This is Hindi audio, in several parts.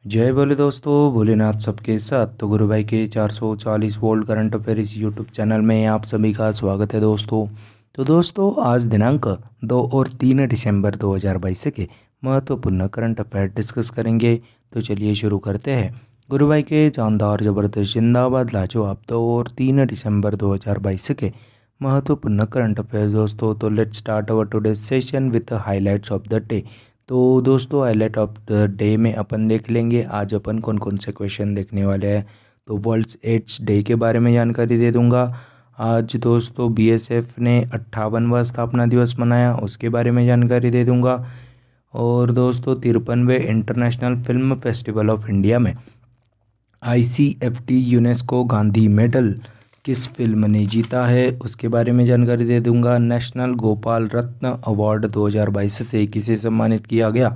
जय बोले दोस्तों, भोलेनाथ सबके साथ। तो गुरु भाई के 440 volt current affairs YouTube channel में आप सभी का स्वागत है दोस्तों। तो दोस्तों, आज दिनांक 2 और 3 दिसंबर 2022 के महत्वपूर्ण करंट अफेयर डिस्कस करेंगे। तो चलिए शुरू करते हैं। गुरु भाई के शानदार जबरदस्त जिंदाबाद लाजवाब 2 और 3 दिसंबर 2022 के महत्वपूर्ण करंट अफेयर्स दोस्तों। तो let's start our today session with highlights of the day. तो दोस्तों, हाईलाइट ऑफ द डे में अपन देख लेंगे आज अपन कौन कौन से क्वेश्चन देखने वाले हैं। तो वर्ल्ड्स एड्स डे के बारे में जानकारी दे दूंगा। आज दोस्तों बीएसएफ ने 58वां स्थापना दिवस मनाया, उसके बारे में जानकारी दे दूंगा। और दोस्तों 53वें international film festival of India में आईसीएफटी यूनेस्को गांधी मेडल किस फिल्म ने जीता है, उसके बारे में जानकारी दे दूंगा। नेशनल गोपाल रत्न अवार्ड 2022 से किसे सम्मानित किया गया,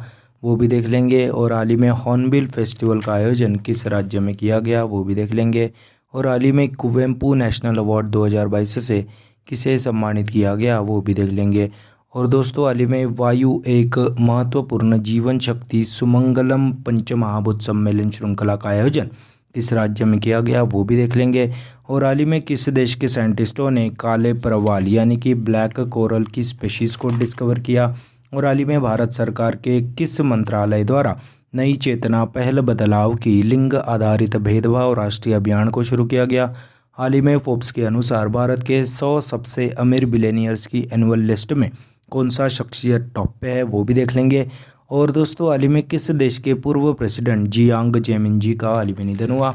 वो भी देख लेंगे। और हाल ही में हॉर्नबिल फेस्टिवल का आयोजन किस राज्य में किया गया, वो भी देख लेंगे। और हाल ही में कुवेम्पू नेशनल अवार्ड 2022 से किसे सम्मानित किया गया, वो भी देख लेंगे। और दोस्तों, हाल ही में वायु एक महत्वपूर्ण जीवन शक्ति सुमंगलम पंचमहाभूत सम्मेलन श्रृंखला का आयोजन किस राज्य में किया गया, वो भी देख लेंगे। और हाल ही में किस देश के साइंटिस्टों ने काले प्रवाल यानी कि ब्लैक कोरल की स्पीशीज़ को डिस्कवर किया। और हाल ही में भारत सरकार के किस मंत्रालय द्वारा नई चेतना पहल बदलाव की लिंग आधारित भेदभाव राष्ट्रीय अभियान को शुरू किया गया। हाल ही में फोर्ब्स के अनुसार भारत के 100 सबसे अमीर बिलियनियर्स की एनुअल लिस्ट में कौन सा शख्सियत टॉप पे है, वो भी देख लेंगे। और दोस्तों, हाल ही में किस देश के पूर्व प्रेसिडेंट जियांग जेमिन जी का हाल ही में निधन हुआ।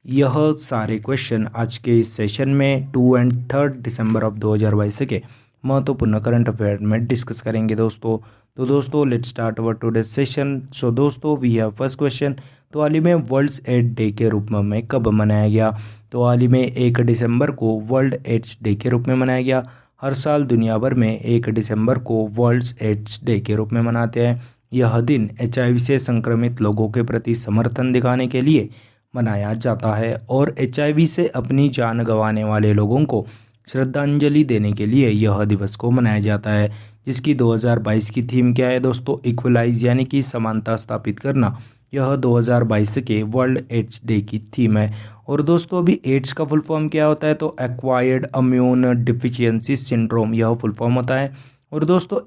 यह सारे क्वेश्चन आज के इस सेशन में 2 और 3 दिसंबर ऑफ 2022 के महत्वपूर्ण करंट अफेयर में डिस्कस करेंगे दोस्तों। तो दोस्तों, let's start our today session. So दोस्तों, वी हैव फर्स्ट क्वेश्चन। तो हाल ही में वर्ल्ड्स एड्स डे के रूप में कब मनाया गया। तो हाल ही में 1 दिसंबर को वर्ल्ड एड्स डे के रूप में मनाया गया। हर साल दुनिया भर में 1 दिसंबर को वर्ल्ड्स एड्स डे के रूप में मनाते हैं। यह दिन एचआईवी से संक्रमित लोगों के प्रति समर्थन दिखाने के लिए मनाया जाता है और एचआईवी से अपनी जान गंवाने वाले लोगों को श्रद्धांजलि देने के लिए यह दिवस को मनाया जाता है, जिसकी 2022 की थीम क्या है दोस्तों, इक्वलाइज यानी कि समानता स्थापित करना। यह 2022 के वर्ल्ड एड्स डे की थीम है। और दोस्तों, अभी एड्स का फुल फॉर्म क्या होता है, तो एक्वायर्ड इम्यून डिफिशियंसी सिंड्रोम यह फुल फॉर्म होता है। और दोस्तों,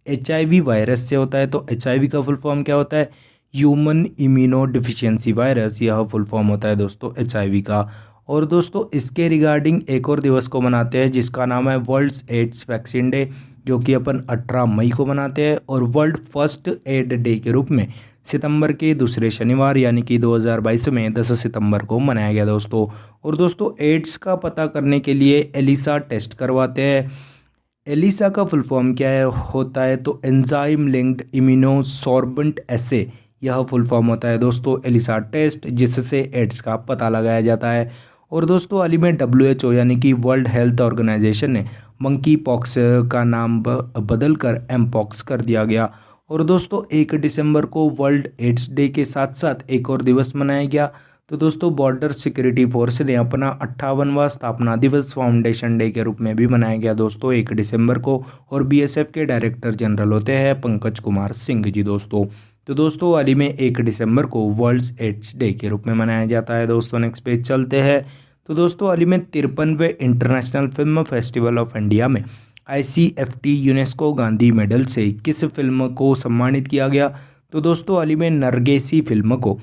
एचआईवी वायरस से होता है, तो एचआईवी का फुल फॉर्म क्या होता है, ह्यूमन इम्यूनो डिफिशियंसी वायरस, यह फुल फॉर्म होता है दोस्तों एचआईवी का। और दोस्तों, इसके रिगार्डिंग एक और दिवस को मनाते हैं जिसका नाम है वर्ल्ड्स एड्स वैक्सीन डे, जो कि अपन 18 मई को मनाते हैं। और वर्ल्ड फर्स्ट एड डे के रूप में सितंबर के दूसरे शनिवार यानी कि 2022 में 10 सितंबर को मनाया गया दोस्तों। और दोस्तों, एड्स का पता करने के लिए एलिसा टेस्ट करवाते हैं। एलिसा का फुल फॉर्म क्या है होता है, तो एंजाइम लिंक्ड इम्यूनोसॉर्बेंट एसे, यह फुल फॉर्म होता है दोस्तों एलिसा टेस्ट, जिससे एड्स का पता लगाया जाता है। और दोस्तों, हाल ही में WHO यानी कि वर्ल्ड हेल्थ ऑर्गेनाइजेशन ने मंकी पॉक्स का नाम बदल कर एमपॉक्स कर दिया गया। और दोस्तों, 1 दिसंबर को वर्ल्ड एड्स डे के साथ साथ एक और दिवस मनाया गया। तो दोस्तों, बॉर्डर सिक्योरिटी फोर्स ने अपना 58वां स्थापना दिवस फाउंडेशन डे के रूप में भी मनाया गया दोस्तों 1 दिसंबर को। और बीएसएफ के डायरेक्टर जनरल होते हैं पंकज कुमार सिंह जी दोस्तों। तो दोस्तों, हाल ही में 1 दिसंबर को वर्ल्ड्स एड्स डे के रूप में मनाया जाता है दोस्तों। नेक्स्ट पेज चलते हैं। तो दोस्तों, हाल ही में 53वें international film festival of India में आईसीएफटी यूनेस्को गांधी मेडल से किस फिल्म को सम्मानित किया गया। तो दोस्तों, हाल ही में नरगेसी फिल्म को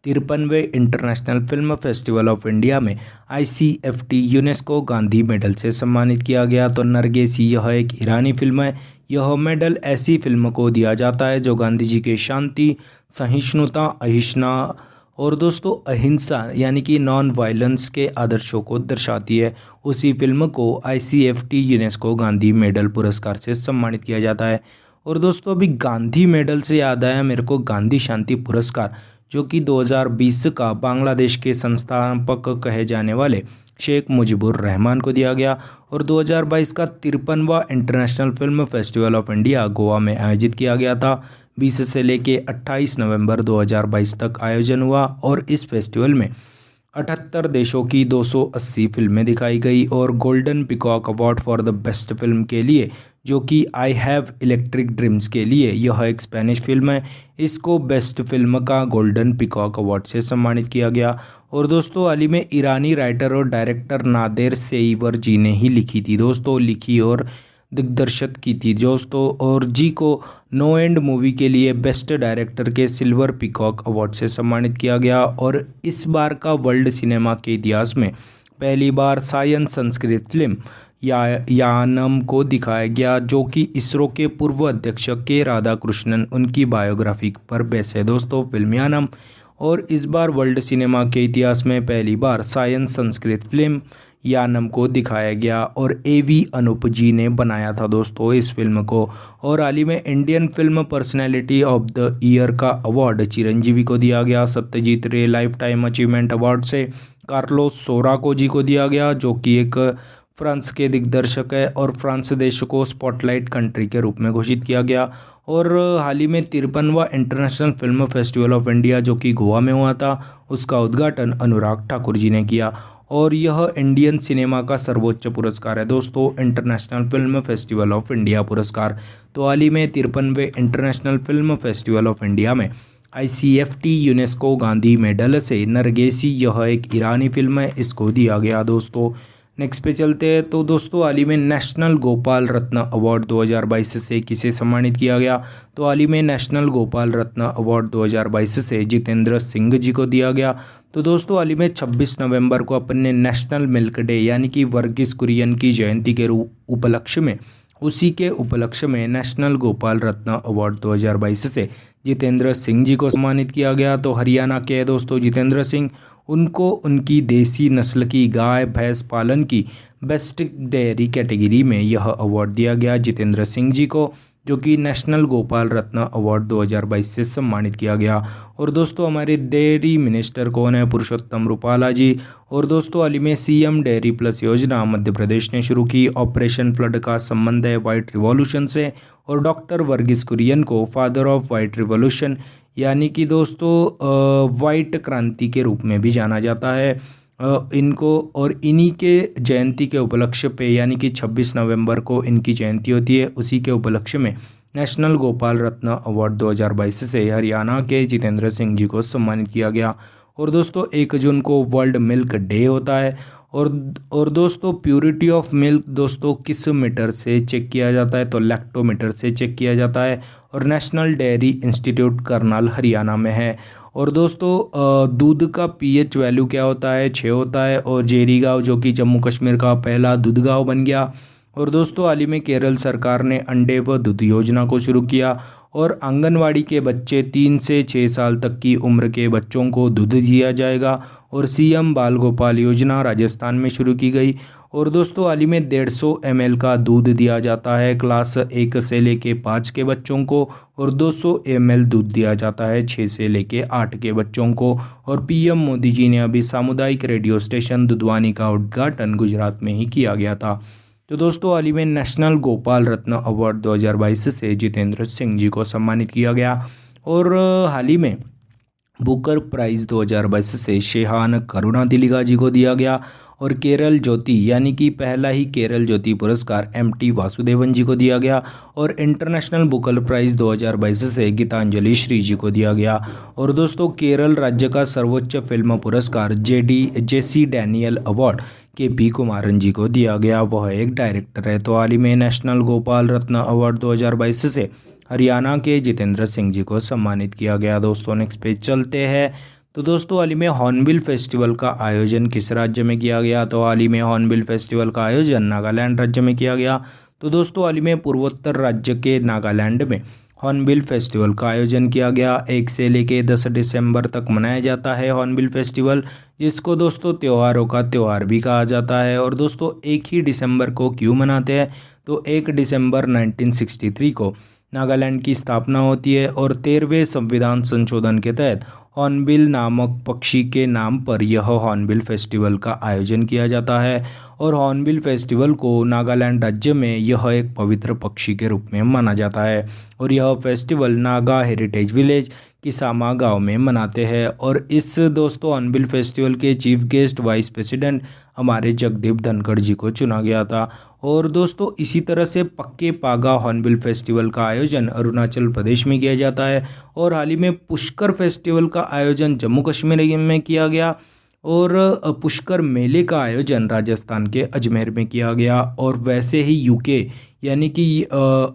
53वें international film festival of India में आईसीएफटी यूनेस्को गांधी मेडल से सम्मानित किया गया। तो नरगेसी यह एक ईरानी फिल्म है। यह मेडल ऐसी फिल्म को दिया जाता है जो गांधी जी के शांति, सहिष्णुता, अहिंसा और दोस्तों अहिंसा यानी कि नॉन वायलेंस के आदर्शों को दर्शाती है। उसी फिल्म को आईसीएफटी यूनेस्को गांधी मेडल पुरस्कार से सम्मानित किया जाता है। और दोस्तों, अभी गांधी मेडल से याद आया मेरे को गांधी शांति पुरस्कार, जो कि 2020 का बांग्लादेश के संस्थापक कहे जाने वाले शेख मुजीबुर रहमान को दिया गया। और 2022 का 53वां international film festival of India Goa में आयोजित किया गया था। 20 से लेके 28 नवंबर 2022 तक आयोजन हुआ। और इस फेस्टिवल में 78 देशों की 280 फिल्में दिखाई गई। और golden peacock award for the best film के लिए जो कि आई हैव इलेक्ट्रिक ड्रीम्स के लिए। यह एक स्पेनिश फिल्म है। इसको बेस्ट फिल्म का गोल्डन पीकॉक अवार्ड से सम्मानित किया गया। और दोस्तों हाल ही में ईरानी राइटर और डायरेक्टर नादेर सेईवर जी ने ही लिखी थी दोस्तों, लिखी और दिग्दर्शित की थी दोस्तों। और जी को नो एंड मूवी के लिए बेस्ट डायरेक्टर के सिल्वर पीकॉक अवार्ड से सम्मानित किया गया। और इस बार का वर्ल्ड सिनेमा के इतिहास में पहली बार साइंस संस्कृत फिल्म यानम को दिखाया गया, जो कि इसरो के पूर्व अध्यक्ष के राधाकृष्णन उनकी बायोग्राफी पर बेस है दोस्तों, फिल्म यानम। और इस बार वर्ल्ड सिनेमा के इतिहास में पहली बार साइंस संस्कृत फिल्म यानम को दिखाया गया और एवी अनूप जी ने बनाया था दोस्तों इस फिल्म को। और हाल ही में Indian film personality of the year का अवार्ड चिरंजीवी को दिया गया। सत्यजीत रे लाइफ टाइम अचीवमेंट अवार्ड से कार्लोस सोराको जी को दिया गया, जो कि एक फ्रांस के दिग्दर्शक है। और फ्रांस देश को स्पॉटलाइट कंट्री के रूप में घोषित किया गया। और हाल ही में 53वां international film festival of India, जो कि गोवा में हुआ था, उसका उद्घाटन अनुराग ठाकुर जी ने किया। और यह इंडियन सिनेमा का सर्वोच्च पुरस्कार है दोस्तों, international film festival of India पुरस्कार। तो हाल ही में 53वें international film festival of India में ICFT यूनेस्को गांधी मेडल से नरगेसी, यह एक ईरानी फिल्म है, इसको दिया गया दोस्तों। नेक्स्ट पे चलते हैं। तो दोस्तों हाल ही में नेशनल गोपाल रत्न अवार्ड 2022 से किसे सम्मानित किया गया? तो हाल ही में नेशनल गोपाल रत्न अवार्ड 2022 से जितेंद्र सिंह जी को दिया गया। तो दोस्तों हाल ही में 26 नवंबर को अपन ने नेशनल मिल्क डे यानी कि वर्गीस कुरियन की जयंती के उपलक्ष्य में, उसी के उपलक्ष्य में नेशनल गोपाल रत्न अवार्ड 2022 से जितेंद्र सिंह जी को सम्मानित किया गया। तो हरियाणा के हैं दोस्तों जितेंद्र सिंह, उनको उनकी देसी नस्ल की गाय भैंस पालन की बेस्ट डेयरी कैटेगरी में यह अवार्ड दिया गया जितेंद्र सिंह जी को, जो कि नेशनल गोपाल रत्न अवार्ड 2022 से सम्मानित किया गया। और दोस्तों हमारे डेयरी मिनिस्टर कौन है? पुरुषोत्तम रूपाला जी। और दोस्तों हाल ही में CM डेयरी प्लस योजना मध्य प्रदेश ने शुरू की। ऑपरेशन फ्लड का संबंध है वाइट रिवॉल्यूशन से। और डॉक्टर वर्गीस कुरियन को फादर ऑफ वाइट रिवॉल्यूशन यानी कि दोस्तों वाइट क्रांति के रूप में भी जाना जाता है इनको। और इन्हीं के जयंती के उपलक्ष्य पे यानी कि 26 नवंबर को इनकी जयंती होती है, उसी के उपलक्ष्य में नेशनल गोपाल रत्न अवार्ड 2022 से हरियाणा के जितेंद्र सिंह जी को सम्मानित किया गया। और दोस्तों 1 जून को वर्ल्ड मिल्क डे होता है। और दोस्तों प्योरिटी ऑफ मिल्क दोस्तों किस मीटर से चेक किया जाता है? तो लैक्टोमीटर से चेक किया जाता है। और national dairy institute Karnal Haryana में है। और दोस्तों दूध का pH वैल्यू क्या होता है? 6 होता है। और जेरी गांव जो कि जम्मू कश्मीर का पहला दूध गांव बन गया। और दोस्तों हाल ही में केरल सरकार ने अंडे व दूध योजना को शुरू किया। और आंगनवाड़ी के बच्चे 3 से 6 साल तक की उम्र के बच्चों को दूध दिया जाएगा। और CM बाल गोपाल योजना राजस्थान में शुरू की गई। और दोस्तों हाल ही में 150 ml का दूध दिया जाता है क्लास 1 से लेके 5 के बच्चों को। और 200 ml दूध दिया जाता है 6 से लेके 8 के बच्चों को। और PM मोदी जी ने अभी सामुदायिक रेडियो स्टेशन दुधवानी का उद्घाटन गुजरात में ही किया गया था। तो दोस्तों हाल ही में नेशनल गोपाल रत्न अवार्ड 2022 से जितेंद्र सिंह जी को सम्मानित किया गया। और हाल ही में बुकर प्राइज़ 2022 से शेहान करुणातिलका जी को दिया गया। और केरल ज्योति यानी कि पहला ही केरल ज्योति पुरस्कार MT वासुदेवन जी को दिया गया। और इंटरनेशनल बुकर प्राइज़ 2022 से गीतांजलि श्री जी को दिया गया। और दोस्तों केरल राज्य का सर्वोच्च फिल्म पुरस्कार JC Daniel award KP Kumaran ji को दिया गया, वह एक डायरेक्टर है। तो हाल ही में नेशनल गोपाल रत्न अवार्ड 2022 से हरियाणा के जितेंद्र सिंह जी को सम्मानित किया गया। दोस्तों नेक्स्ट पेज चलते हैं। तो दोस्तों हाल ही में हॉर्नबिल फेस्टिवल का आयोजन किस राज्य में किया गया? तो हाल ही में हॉर्नबिल फेस्टिवल का आयोजन नागालैंड राज्य में किया गया। तो दोस्तों हाल ही में पूर्वोत्तर राज्य के नागालैंड में हॉर्नबिल फेस्टिवल का आयोजन किया गया। 1 से लेके 10 दिसंबर तक मनाया जाता है हॉर्नबिल फेस्टिवल, जिसको दोस्तों त्योहारों का त्यौहार भी कहा जाता है। और दोस्तों 1 ही दिसंबर को क्यों मनाते हैं? तो 1 दिसंबर 1963 को नागालैंड की स्थापना होती है। और 13वें संविधान संशोधन के तहत हॉर्नबिल नामक पक्षी के नाम पर यह हॉर्नबिल फेस्टिवल का आयोजन किया जाता है। और हॉर्नबिल फेस्टिवल को नागालैंड राज्य में यह एक पवित्र पक्षी के रूप में माना जाता है। और यह festival Naga heritage village Kisama गांव में मनाते हैं। और इस दोस्तों हॉर्नबिल फेस्टिवल के चीफ गेस्ट वाइस प्रेसिडेंट हमारे जगदीप धनखड़ जी को चुना गया था। और दोस्तों इसी तरह से पक्के पागा हॉर्नबिल फेस्टिवल का आयोजन अरुणाचल प्रदेश में किया जाता है। और हाल ही में पुष्कर फेस्टिवल का आयोजन जम्मू कश्मीर में किया गया। और पुष्कर मेले का आयोजन राजस्थान के अजमेर में किया गया। और वैसे ही यूके यानी कि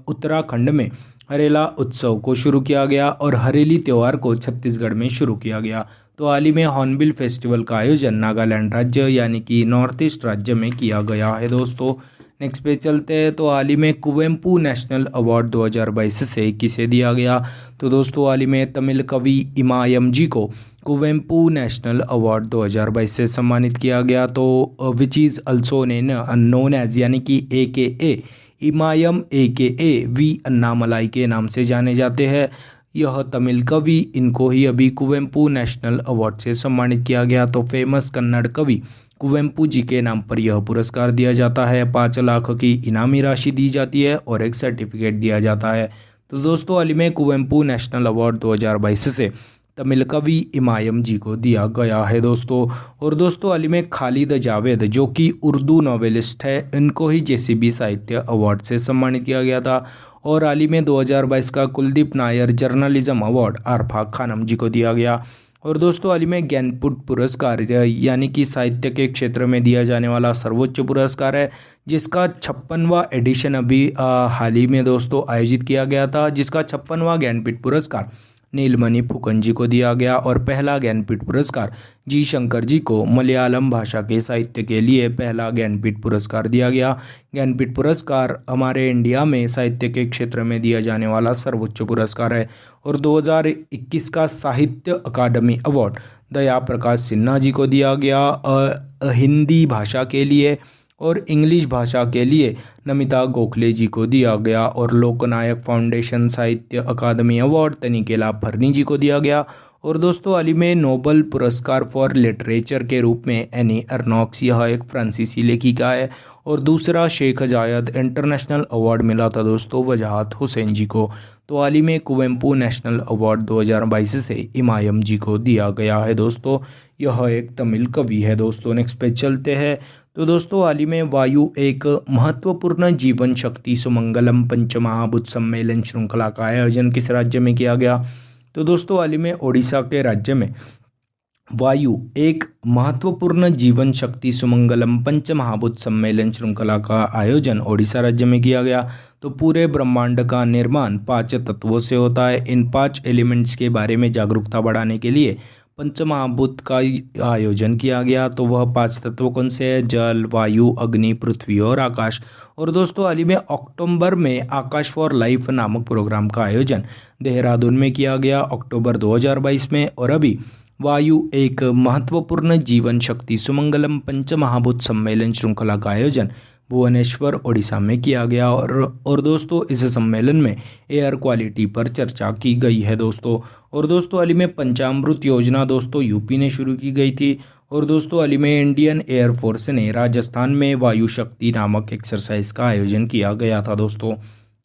उत्तराखंड में हरेला उत्सव को शुरू किया गया और हरेली त्यौहार को छत्तीसगढ़ में शुरू किया गया। तो हाल ही में हॉर्नबिल फेस्टिवल का आयोजन नागालैंड राज्य यानी कि नॉर्थ ईस्ट राज्य में किया गया है दोस्तों। नेक्स्ट पे चलते हैं। तो हाल ही में कुवेम्पू नेशनल अवार्ड 2022 से किसे दिया गया। तो दोस्तों हाल ही में तमिल कवि इमायम जी को कुवेम्पू नेशनल अवार्ड 2022 से सम्मानित किया गया। तो which is also known as यानी कि AKA Imayam AKA V Annamalai के नाम से जाने जाते हैं। यह तमिल कवि, इनको ही अभी कुवेम्पू नेशनल अवार्ड से सम्मानित किया गया। तो फेमस कन्नड़ कवि कुवेम्पू जी के नाम पर यह पुरस्कार दिया जाता है। 5 लाख की इनामी राशि दी जाती है और एक सर्टिफिकेट दिया जाता है। तो दोस्तों हाल ही में कुवेम्पू नेशनल अवार्ड 2022 से तमिल कवि इमायम जी को दिया गया है दोस्तों। और दोस्तों हाल ही में खालिद जावेद जो कि उर्दू नॉवेलिस्ट है, इनको ही JCB साहित्य अवार्ड से सम्मानित किया गया था। और हाल ही में 2022 का कुलदीप नायर जर्नलिज्म अवार्ड आरफाक खानम जी को दिया गया। और दोस्तों हाल ही में ज्ञानपीठ पुरस्कार यानी कि साहित्य के क्षेत्र में दिया जाने वाला सर्वोच्च पुरस्कार है, जिसका 56वां एडिशन अभी हाल ही में दोस्तों आयोजित किया गया था, जिसका 56वां ज्ञानपीठ पुरस्कार नीलमणि फुकन जी को दिया गया। और पहला ज्ञानपीठ पुरस्कार जी शंकर जी को मलयालम भाषा के साहित्य के लिए पहला ज्ञानपीठ पुरस्कार दिया गया। ज्ञानपीठ पुरस्कार हमारे इंडिया में साहित्य के क्षेत्र में दिया जाने वाला सर्वोच्च पुरस्कार है। और 2021 का साहित्य अकादमी अवार्ड दया प्रकाश सिन्हा जी को दिया गया हिंदी भाषा के लिए। और इंग्लिश भाषा के लिए नमिता गोखले जी को दिया गया। और लोकनायक फाउंडेशन साहित्य अकादमी अवार्ड तनिकेला फरनी जी को दिया गया। और दोस्तों हाल ही में नोबल पुरस्कार फॉर लिटरेचर के रूप में एनी अर्नॉक्स, यह एक फ्रांसीसी लेखिका है। और दूसरा शेख जायद इंटरनेशनल अवार्ड मिला था दोस्तों वजाहत हुसैन जी को। तो हाल ही में कुवेम्पू नेशनल अवार्ड 2022 से इमायम जी को दिया गया है दोस्तों। यह एक तमिल कवि है दोस्तों। नेक्स्ट पे चलते हैं। तो दोस्तों हाल ही में वायु एक महत्वपूर्ण जीवन शक्ति सुमंगलम पंचमहाभूत सम्मेलन श्रृंखला का आयोजन किस राज्य में किया गया। तो दोस्तों हाल ही में ओडिशा के राज्य में वायु एक महत्वपूर्ण जीवन शक्ति सुमंगलम पंचमहाभूत सम्मेलन श्रृंखला का आयोजन ओडिशा राज्य में किया गया। तो पूरे ब्रह्मांड का निर्माण 5 तत्वों से होता है। इन 5 एलिमेंट्स के बारे में जागरूकता बढ़ाने के लिए पंचमहाभूत का आयोजन किया गया। तो वह 5 तत्व कौन से हैं? जल, वायु, अग्नि, पृथ्वी और आकाश। और दोस्तों हाल ही में अक्टूबर में आकाश फॉर लाइफ नामक प्रोग्राम का आयोजन देहरादून में किया गया अक्टूबर 2022 में। और अभी वायु एक महत्वपूर्ण जीवन शक्ति सुमंगलम पंचमहाभूत सम्मेलन श्रृंखला का आयोजन भुवनेश्वर ओडिशा में किया गया। और दोस्तों इस सम्मेलन में एयर क्वालिटी पर चर्चा की गई है दोस्तों। और दोस्तों हाल ही में पंचामृत योजना दोस्तों यूपी ने शुरू की गई थी। और दोस्तों हाल ही में इंडियन एयरफोर्स ने राजस्थान में वायु शक्ति नामक एक्सरसाइज का आयोजन किया गया था दोस्तों।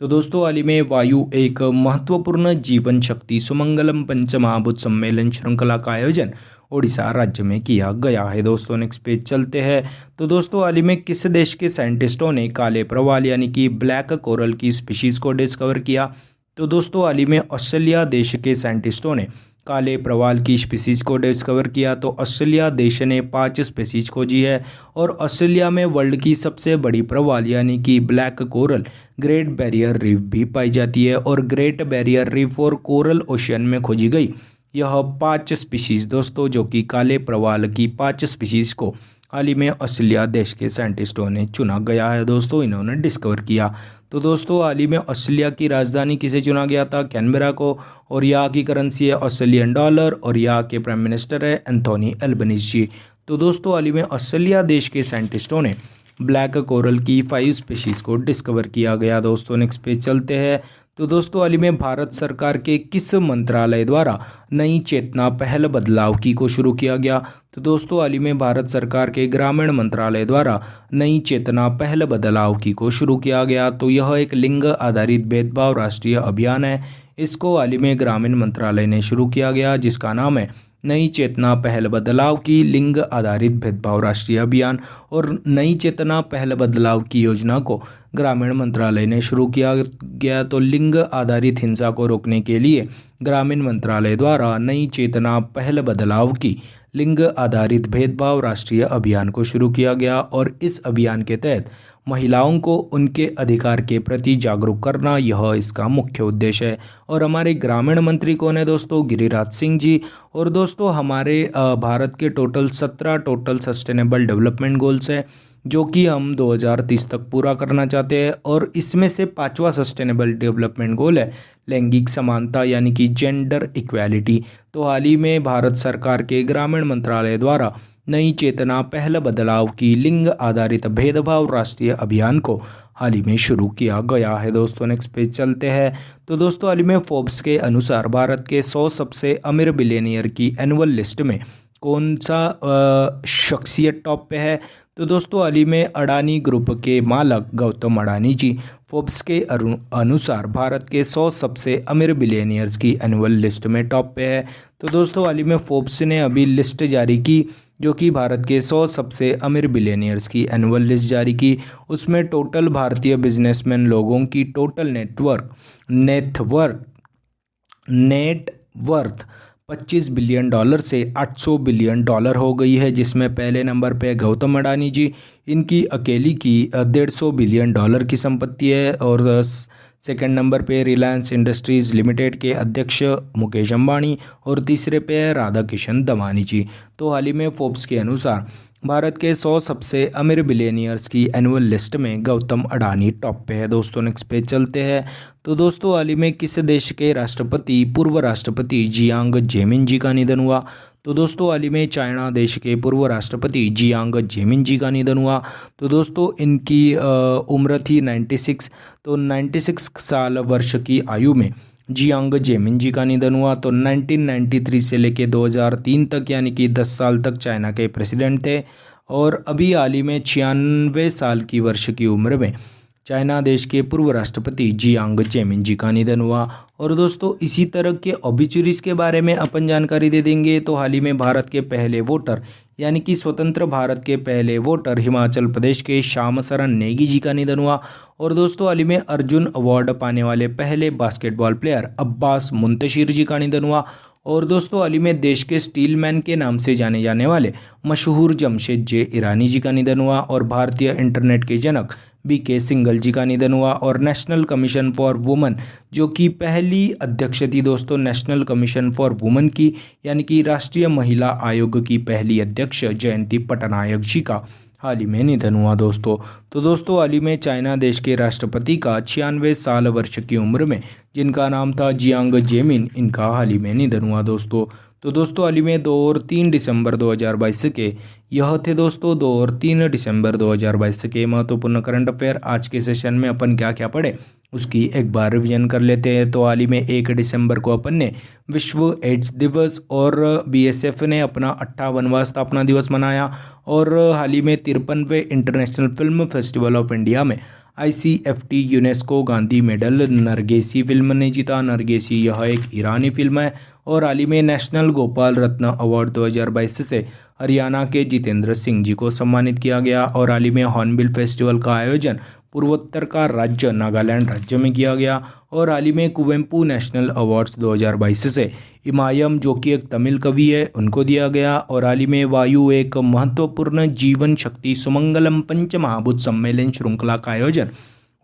तो दोस्तों हाल ही में वायु एक महत्वपूर्ण जीवन शक्ति सुमंगलम पंचमहाभूत सम्मेलन श्रृंखला का आयोजन ओडिशा राज्य में किया गया है दोस्तों। नेक्स्ट पेज चलते हैं। तो दोस्तों हाल ही में किस देश के साइंटिस्टों ने काले प्रवाल यानी कि ब्लैक कोरल की स्पीशीज़ को डिस्कवर किया। तो दोस्तों हाल ही में ऑस्ट्रेलिया देश के साइंटिस्टों ने काले प्रवाल की स्पीसीज़ को डिस्कवर किया। तो ऑस्ट्रेलिया देश ने 5 स्पीसीज़ खोजी है। और ऑस्ट्रेलिया में वर्ल्ड की सबसे बड़ी प्रवाल यानी कि black coral great barrier reef भी पाई जाती है। और ग्रेट बैरियर रीफ और कोरल ओशियन में खोजी गई यह 5 स्पीशीज़ दोस्तों, जो कि काले प्रवाल की 5 स्पीशीज़ को हाल ही में ऑस्ट्रेलिया देश के साइंटिस्टों ने चुना गया है दोस्तों, इन्होंने डिस्कवर किया। तो दोस्तों हाल ही में ऑस्ट्रेलिया की राजधानी किसे चुना गया था? कैनबेरा को। और यहाँ की करेंसी है ऑस्ट्रेलियन डॉलर। और यहाँ के प्राइम मिनिस्टर है एंथोनी एल्बनीज़ जी। तो दोस्तों हाल ही में ऑस्ट्रेलिया देश के साइंटिस्टों ने ब्लैक कोरल की 5 स्पीशीज़ को डिस्कवर किया गया दोस्तों। नेक्स्ट पेज चलते हैं। तो दोस्तों हाल ही में भारत सरकार के किस मंत्रालय द्वारा नई चेतना पहल बदलाव की को शुरू किया गया? तो दोस्तों हाल ही में भारत सरकार के ग्रामीण मंत्रालय द्वारा नई चेतना पहल बदलाव की को शुरू किया गया। तो यह एक लिंग आधारित भेदभाव राष्ट्रीय अभियान है। इसको हाल ही में ग्रामीण मंत्रालय ने शुरू किया गया, जिसका नाम है नई चेतना पहल बदलाव की लिंग आधारित भेदभाव राष्ट्रीय अभियान और नई चेतना पहल बदलाव की योजना को ग्रामीण मंत्रालय ने शुरू किया गया। तो लिंग आधारित हिंसा को रोकने के लिए ग्रामीण मंत्रालय द्वारा नई चेतना पहल बदलाव की लिंग आधारित भेदभाव राष्ट्रीय अभियान को शुरू किया गया और इस अभियान के तहत महिलाओं को उनके अधिकार के प्रति जागरूक करना यह इसका मुख्य उद्देश्य है। और हमारे ग्रामीण मंत्री कौन है दोस्तों? गिरिराज सिंह जी। और दोस्तों हमारे भारत के total 17 total sustainable development goals है जो कि हम 2030 तक पूरा करना चाहते हैं और इसमें से 5वां सस्टेनेबल डेवलपमेंट गोल है लैंगिक समानता यानी कि जेंडर इक्वालिटी। तो हाल ही में भारत सरकार के ग्रामीण मंत्रालय द्वारा नई चेतना पहल बदलाव की लिंग आधारित भेदभाव राष्ट्रीय अभियान को हाल ही में शुरू किया गया है। दोस्तों नेक्स्ट पेज चलते हैं। तो दोस्तों हाल ही में फोर्ब्स के अनुसार भारत के 100 सबसे अमीर बिलियनियर की एनुअल लिस्ट में कौन सा शख्सियत टॉप पे है? तो दोस्तों हाल ही में अडानी ग्रुप के मालिक गौतम अडानी जी फोर्ब्स के अनुसार भारत के 100 सबसे अमीर बिलियनियर्स की एनुअल लिस्ट में टॉप पे है। तो दोस्तों हाल ही में फोर्ब्स ने अभी लिस्ट जारी की जो कि भारत के 100 सबसे अमीर बिलियनियर्स की एनुअल लिस्ट जारी की। उसमें टोटल भारतीय बिजनेसमैन लोगों की टोटल नेटवर्थ $25 बिलियन से $800 बिलियन हो गई है, जिसमें पहले नंबर पे गौतम अडानी जी, इनकी अकेली की $150 बिलियन की संपत्ति है। और सेकंड नंबर पे रिलायंस इंडस्ट्रीज़ लिमिटेड के अध्यक्ष मुकेश अंबानी और तीसरे पे है राधा किशन दमानी जी। तो हाल ही में फोर्ब्स के अनुसार भारत के 100 सबसे अमीर बिलियनियर्स की एनुअल लिस्ट में गौतम अडानी टॉप पे है। दोस्तों नेक्स्ट पेज चलते हैं। तो दोस्तों हाल ही में किस देश के राष्ट्रपति पूर्व राष्ट्रपति जियांग जेमिन जी का निधन हुआ? तो दोस्तों हाल ही में चाइना देश के पूर्व राष्ट्रपति जियांग जेमिन जी का निधन हुआ। तो दोस्तों इनकी उम्र थी 96। तो 96 साल वर्ष की आयु में जियांग जेमिन जी का निधन हुआ। तो 1993 से लेके 2003 तक यानी कि 10 साल तक चाइना के प्रेसिडेंट थे और अभी हाल ही में 96 साल की वर्ष की उम्र में चाइना देश के पूर्व राष्ट्रपति जियांग जेमिन जी का निधन हुआ। और दोस्तों इसी तरह के ऑबिचुरीज के बारे में अपन जानकारी दे देंगे। तो हाल ही में भारत के पहले वोटर यानी कि स्वतंत्र भारत के पहले वोटर हिमाचल प्रदेश के श्याम शरण नेगी जी का निधन हुआ। और दोस्तों हाल ही में अर्जुन अवार्ड पाने वाले पहले बास्केटबॉल प्लेयर अब्बास मुंतशिर जी का निधन हुआ। और दोस्तों हाल ही में देश के स्टील मैन के नाम से जाने जाने वाले मशहूर जमशेद जे ईरानी जी का निधन हुआ। और भारतीय इंटरनेट के जनक BK सिंघल जी का निधन हुआ। और नेशनल कमीशन फॉर वुमेन जो कि पहली अध्यक्ष थी दोस्तों नेशनल कमीशन फॉर वुमेन की यानी कि राष्ट्रीय महिला आयोग की पहली अध्यक्ष जयंती पटनायक जी का हाल ही में निधन हुआ दोस्तों। तो दोस्तों हाल ही में चाइना देश के राष्ट्रपति का 96 साल वर्ष की उम्र में जिनका नाम था जियांग जेमिन, इनका हाल ही में निधन हुआ दोस्तों। तो दोस्तों हाल ही में 2 और 3 दिसंबर 2022 के यह थे दोस्तों 2 और 3 दिसंबर 2022 के महत्वपूर्ण करंट अफेयर। आज के सेशन में अपन क्या क्या पढ़े उसकी एक बार रिवीजन कर लेते हैं। तो हाल ही में 1 दिसंबर को अपन ने विश्व एड्स दिवस और BSF ने अपना 58वां स्थापना दिवस मनाया। और हाल ही में 53वें international film festival of India में ICFT UNESCO Gandhi medal Nargesi film ने जीता। नरगेसी यह एक ईरानी फिल्म है। और हाल ही में नेशनल गोपाल रत्न अवार्ड 2022 से हरियाणा के जितेंद्र सिंह जी को सम्मानित किया गया। और हाल ही में हॉर्नबिल फेस्टिवल का आयोजन पूर्वोत्तर का राज्य नागालैंड राज्य में किया गया। और हाल ही में कुवेम्पू नेशनल अवार्ड्स 2022 से इमायम जो कि एक तमिल कवि है उनको दिया गया। और हाल ही में वायु एक महत्वपूर्ण जीवन शक्ति सुमंगलम पंच महाभूत सम्मेलन श्रृंखला का आयोजन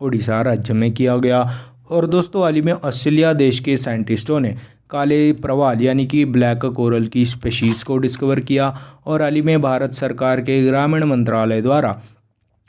उड़ीसा राज्य में किया गया। और दोस्तों हाल ही में ऑस्ट्रेलिया देश के साइंटिस्टों ने काले प्रवाल यानी कि ब्लैक कोरल की स्पीशीज़ को डिस्कवर किया। और हाल ही में भारत सरकार के ग्रामीण मंत्रालय द्वारा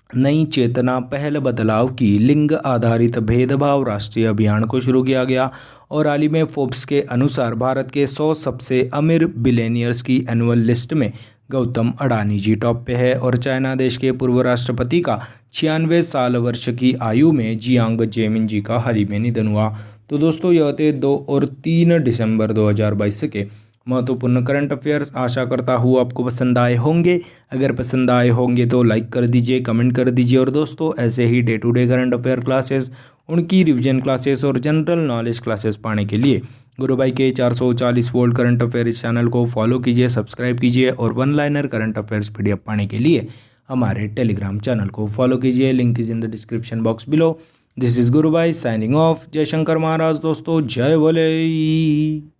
नई चेतना पहल बदलाव की लिंग आधारित भेदभाव राष्ट्रीय अभियान को शुरू किया गया। और हाल ही में फोर्ब्स के अनुसार भारत के 100 सबसे अमीर बिलियनियर्स की एनुअल लिस्ट में गौतम अडानी जी टॉप पे है। और चाइना देश के पूर्व राष्ट्रपति का 96 साल वर्ष की आयु में जियांग जेमिन जी का हाल ही में निधन हुआ। तो दोस्तों यह थे 2 और 3 दिसंबर 2022 के महत्वपूर्ण करंट अफेयर्स। आशा करता हूँ आपको पसंद आए होंगे। अगर पसंद आए होंगे तो लाइक कर दीजिए, कमेंट कर दीजिए। और दोस्तों ऐसे ही day to day current affair classes उनकी रिवीजन क्लासेस और जनरल नॉलेज क्लासेस पाने के लिए गुरु भाई के 440 वोल्ट करंट अफेयर्स चैनल को फॉलो कीजिए, सब्सक्राइब कीजिए और one liner current affairs PDF पाने के लिए हमारे टेलीग्राम चैनल को फॉलो कीजिए। Link is in the description box below. This is Guru Bhai signing off. जय शंकर महाराज दोस्तों, जय भोले।